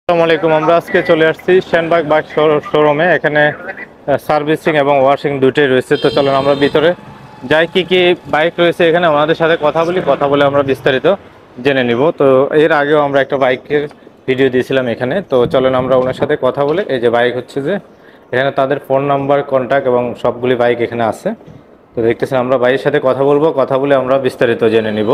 আসসালামু আলাইকুম। আমরা আজকে চলে আসছি সেনবাগ বাইক শোরুমে। এখানে সার্ভিসিং এবং ওয়াশিং দুটোই রয়েছে। তো চলুন আমরা ভিতরে যাই, কি কি বাইক রয়েছে এখানে ওনাদের সাথে কথা বলে আমরা বিস্তারিত জেনে নিব। তো এর আগেও আমরা একটা বাইকের ভিডিও দিয়েছিলাম এখানে। তো চলুন আমরা ওনার সাথে কথা বলে, এই যে বাইক হচ্ছে যে এখানে তাদের ফোন নাম্বার, কন্ট্যাক্ট এবং সবগুলি বাইক এখানে আছে। তো দেখতেছেন, আমরা ভাইয়ের সাথে কথা বলবো, কথা বলে আমরা বিস্তারিত জেনে নিব।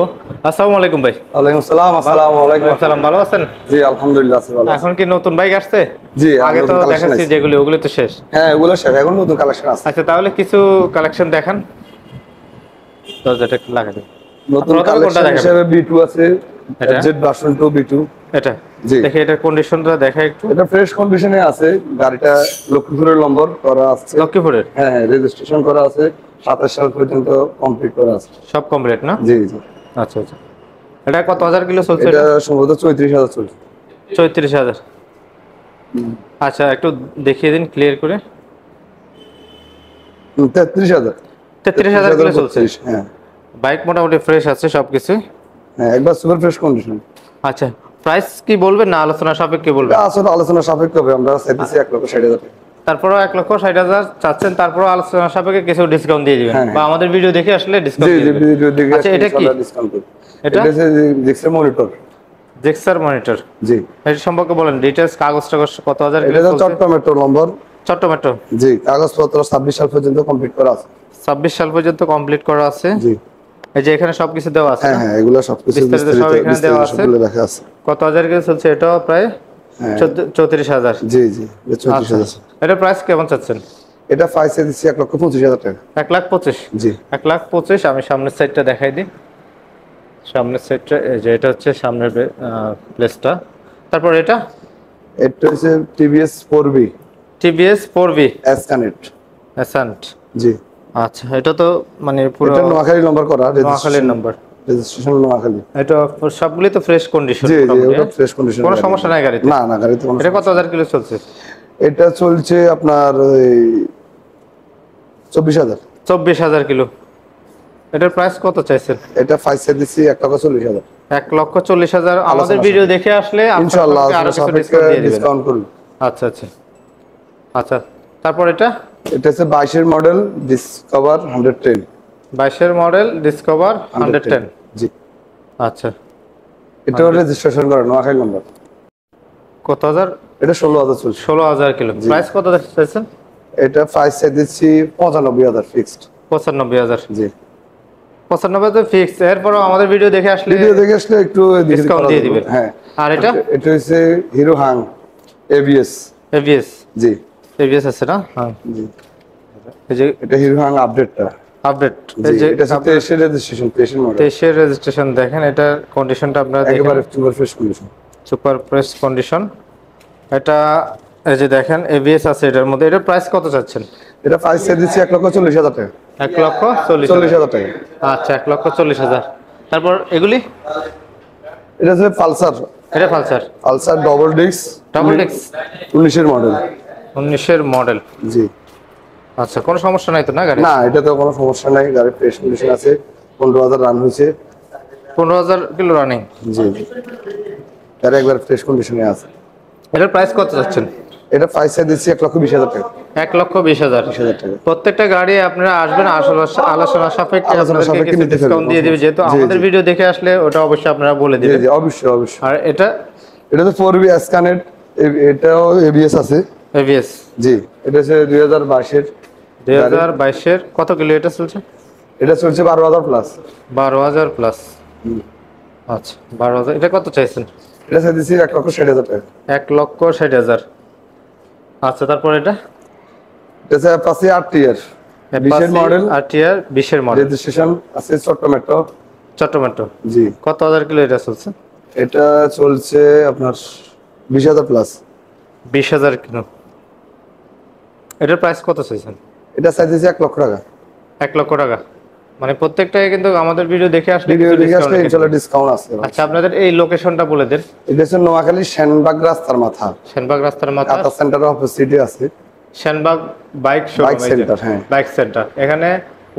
আসসালামু আলাইকুম ভাই। ওয়ালাইকুম আসসালাম। আসসালামু আলাইকুম। আসসালাম, ভালো আছেন? জি আলহামদুলিল্লাহ আছি ভালো আছি। এখন কি নতুন বাইক আসছে? জি আগে তো নতুন কালেকশন দেখাচ্ছি আছে। যেগুলো, ওগুলো তো শেষ। হ্যাঁ ওগুলো শেষ, এখন নতুন কালেকশন আছে। আচ্ছা, তাহলে কিছু কালেকশন দেখান। দরজাটা একটু লাগা দেন। নতুন প্রথমে কোনটা কালেকশন দেখাবেন? হিসেবে B2 আছে, এটা FZ ভার্সন 2 B2। এটা জি দেখি, এটার কন্ডিশনটা দেখা একটু। এটা ফ্রেশ কন্ডিশনে আছে, গাড়িটা লক্ষ্মীপুরের নম্বর করা আছে। লক্ষ্মীপুরের? হ্যাঁ রেজিস্ট্রেশন করা আছে, 27 সাল পর্যন্ত কমপ্লিট করা আছে। সব কমপ্লিট না? জি জি। আচ্ছা আচ্ছা। এটা কত হাজার কিলো চলছে? এটা সম্ভবত 34,000 চলছে। 34,000। আচ্ছা, একটু দেখিয়ে দিন ক্লিয়ার করে। 33,000। 33,000 কিলো চলছে। হ্যাঁ বাইক মোটামুটি ফ্রেশ আছে সবকিছু। হ্যাঁ একবার সুপার ফ্রেশ কন্ডিশন। আচ্ছা, প্রাইস কি বলবেন না আলোচনা সাপেক্ষে বলবেন? আসলে আলোচনা সাপেক্ষে হবে, আমরা চাইতেছি 1,60,000 টাকা। তারপরও 1,60,000 চাচ্ছেন, তারপরও আলোচনা সাপেক্ষে কিছু ডিসকাউন্ট দিয়ে দিবেন, হ্যাঁ, বা আমাদের ভিডিও দেখে আসলে ডিসকাউন্ট জি দিয়ে জি দিবেন। ভিডিও দেখে আচ্ছা, এটা কি? ইনশাআল্লাহ ডিসকাউন্ট করব। এটা এটা হচ্ছে জিক্সার মনিটর। জেক্সার মনিটর। জি এর সম্পর্কে বলেন, ডিটেইলস, কাগজ টাগজ কত হাজার এটা কিলো তো চলছে? চট্টগ্রাম মেট্রো নম্বর। চট্ট মেট্রো। জি কাগজপত্র 26 সাল পর্যন্ত কমপ্লিট করা আছে। 26 সাল পর্যন্ত কমপ্লিট করা আছে। জি এই যে এখানে সবকিছু দেওয়া আছে হ্যাঁ না? হ্যাঁ এগুলো সবকিছু বিস্তারিত সব এখানে দেওয়া আছে। সবগুলো লেখা আছে। কত হাজার কিলো চলছে? এটাও প্রায় হ্যাঁ 34,000। জি জি এটা 34,000। এটা প্রাইস কেমন চাচ্ছেন? এটা প্রাইস দিচ্ছি 1,25,000 টাকা। 1,25,000? জি 1,25,000। আমি সামনের সাইডটা দেখাই দিই। সামনের সাইডটা এই যে, এটা হচ্ছে সামনের প্লেসটা। তারপর এটা এটা হচ্ছে TVS 4B TVS 4B S connect. অ্যাসান্ট। জি আচ্ছা, এটা তো মানে পুরো এটা নোয়াখালী নম্বর করা, নোয়াখালীর নাম্বার। রেজিস্ট্রেশন নোয়াখালী। এটা সবগুলি তো ফ্রেশ কন্ডিশন? জি জি ওটা ফ্রেশ কন্ডিশন, কোনো সমস্যা নাই গাড়িতে? না না গাড়িতে কোনো এটা কত হাজার কিলো চলছে? এটা চলছে আপনার ওই 24,000। 24,000 কিলো। এটার প্রাইস কত চাইছেন? এটা ফাইসে দিচ্ছি 1,40,000। 1,40,000। আমাদের ভিডিও দেখে আসলে ইনশাআল্লাহ আরো কিছু ডিসকাউন্ট দিয়ে দিবেন। ডিসকাউন্ট করুন। আচ্ছা আচ্ছা আচ্ছা। তারপর এটা এটা হচ্ছে 22 এর মডেল ডিসকভার 110। 22-এর মডেল ডিসকভার 110। জি আচ্ছা, এটা রেজিস্ট্রেশন করা নোয়াখালী নম্বর। কত হাজার? এটা 16,000 চলছে। 16,000 কিলো। প্রাইস কত চাইছেন? এটা ফাইসে দিচ্ছি 95,000 ফিক্সড। 95,000। জি 95,000 ফিক্স। এরপরও আমাদের ভিডিও দেখে আসলে একটু ডিসকাউন্ট দিয়ে দিবেন। হ্যাঁ। আর এটা এটা হচ্ছে হিরো হাং এবিএস। এবিএস। জি এবিএস আছে না? হ্যাঁ। জি এই যে এটা হিরো হাং আপডেটটা। আপডেট। জি এই যে এটা 23 এর রেজিস্ট্রেশন, 23 এর মডেল। 23-এর রেজিস্ট্রেশন দেখেন, এটার কন্ডিশনটা আপনারা দেখেন, একেবারে super fresh condition. Super fresh condition. এটা এই যে দেখেন এবিএস আছে এটার মধ্যে। এটার প্রাইস কত চাচ্ছেন? এটা ফাইসে দিচ্ছি 1,40,000 টাকা। 1,40,000 টাকা। আচ্ছা, 1,40,000। তারপর এগুলি? এটা হচ্ছে পালসার। এটা Pulsar. Pulsar double disc. Double disc. 19 এর মডেল। 19-এর মডেল। জি আচ্ছা, কোনো সমস্যা নাই তো না গাড়ি? না এটা তো কোনো সমস্যা নাই, গাড়ি ফ্রেশ কন্ডিশন আছে। 15,000 রান হয়েছে। 15,000 কিলো রানিং। জি জি গাড়ি একবার ফ্রেশ কন্ডিশনে আছে। এটার প্রাইস কত চাচ্ছেন? এটা ফাইসে দিচ্ছি 1,20,000 টাকা। 1,20,000। 20,000 টাকা। প্রত্যেকটা গাড়ি আপনারা আসবেন, আলোচনা সাপেক্ষে আলোচনা আপনাদেরকে সাপেক্ষে কিছু নিতে ডিসকাউন্ট দিয়ে দিবে, যেহেতু জি, আমাদের জি। ভিডিও দেখে আসলে ওটা অবশ্যই আপনারা বলে জি দিবেন। জি অবশ্যই অবশ্যই। আর এটা এটা তো 4B এস কানেক্ট, এটাও এবিএস আছে। এবিএস। জি এটা হচ্ছে 2022 এর। 2022-এর কত কিলো এটা চলছে? এটা চলছে 12,000 প্লাস। 12,000 প্লাস। আচ্ছা, 12,000। এটা কত চাইছেন? এটা চাইছি 1,60,000 টাকা। 1,60,000। আচ্ছা, তারপর এটা এটা হচ্ছে পাশে 8 ইয়ার 20 এর মডেল। আরটিআর 20-এর মডেল। রেজিস্ট্রেশন আছে চট্টমেট্রো। চট্টমেট্রো। জি কত হাজার কিলো এটা চলছে? এটা চলছে আপনার 20,000 প্লাস। 20,000 কিলো। এটার প্রাইস কত চাইছেন? এটা চাইছি 1,00,000 টাকা। 1,00,000 টাকা। মানে প্রত্যেকটাই কিন্তু আমাদের ভিডিও দেখে আসলে ভিডিও কিছু দেখে আসলে discount ইনশাআল্লাহ ডিসকাউন্ট আছে। আচ্ছা, আপনাদের এই লোকেশনটা বলে দেন। এটা হচ্ছে নোয়াখালী সেনবাগ রাস্তার মাথা, সেনবাগ রাস্তার মাথা, কাতা সেন্টার অপোজিটে আছে। Senbagh bike bike showroom, center. হ্যাঁ বাইক সেন্টার। এখানে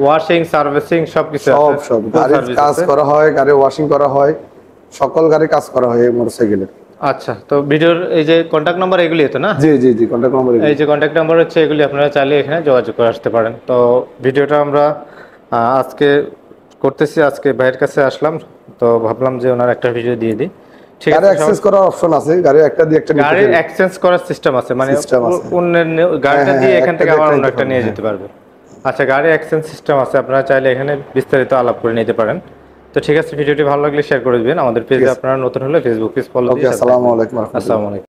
ওয়াশিং, সার্ভিসিং সবকিছু আছে। সব গাড়ির কাজ করা হয়, গাড়ি ওয়াশিং করা হয়, সকল গাড়ি কাজ করা হয় এই মোটরসাইকেলে। আচ্ছা, তো ভিডিওর এই যে কন্ট্যাক্ট নাম্বার এগুলি তো না? জি জি জি, কন্ট্যাক্ট নাম্বার। এই যে কন্ট্যাক্ট নাম্বার হচ্ছে এগুলি, আপনারা চাইলে এখানে যোগাযোগ করে আসতে পারেন। তো ভিডিওটা আমরা আজকে করতেছি, আজকে ভাইয়ের কাছে আসলাম, তো ভাবলাম যে ওনার একটা ভিডিও দিয়ে দিই। ঠিক গাড়ি আছে, এক্সচেঞ্জ করার অপশন আছে, গাড়ি একটা দিয়ে একটা নিতে গাড়ির পারবে। এক্সচেঞ্জ করার সিস্টেম আছে, মানে সিস্টেম আছে। অন্যের গাড়িটা হ্যাঁ, দিয়ে হ্যাঁ, এখান একটা থেকে দিয়ে আবার একটা অন্য নিতে একটা পারবে, নিয়ে হ্যাঁ। যেতে পারবে। আচ্ছা, গাড়ি এক্সচেঞ্জ সিস্টেম আছে, আপনারা চাইলে এখানে বিস্তারিত আলাপ করে নিতে পারেন। তো ঠিক আছে, ভিডিওটি ভালো লাগলে শেয়ার করে দিবেন। আমাদের ঠিক পেজে আছে। আপনারা নতুন হলে ফেসবুক পেজ ফলো ওকে, দিয়ে সাথে আসসালামু থাকবেন। আলাইকুম রহমতুল্লাহ। আসসালামু আলাইকুম।